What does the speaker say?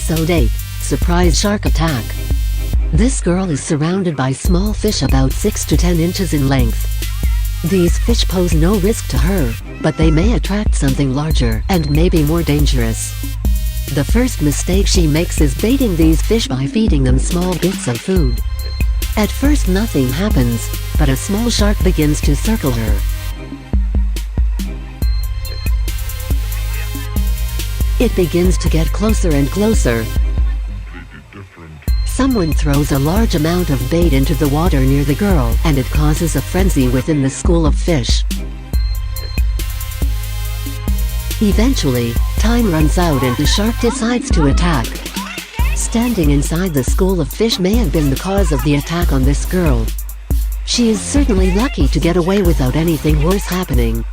Episode 8, Surprise Shark Attack. This girl is surrounded by small fish about 6 to 10 inches in length. These fish pose no risk to her, but they may attract something larger and maybe more dangerous. The first mistake she makes is baiting these fish by feeding them small bits of food. At first nothing happens, but a small shark begins to circle her. It begins to get closer and closer. Someone throws a large amount of bait into the water near the girl, and it causes a frenzy within the school of fish. Eventually, time runs out and the shark decides to attack. Standing inside the school of fish may have been the cause of the attack on this girl. She is certainly lucky to get away without anything worse happening.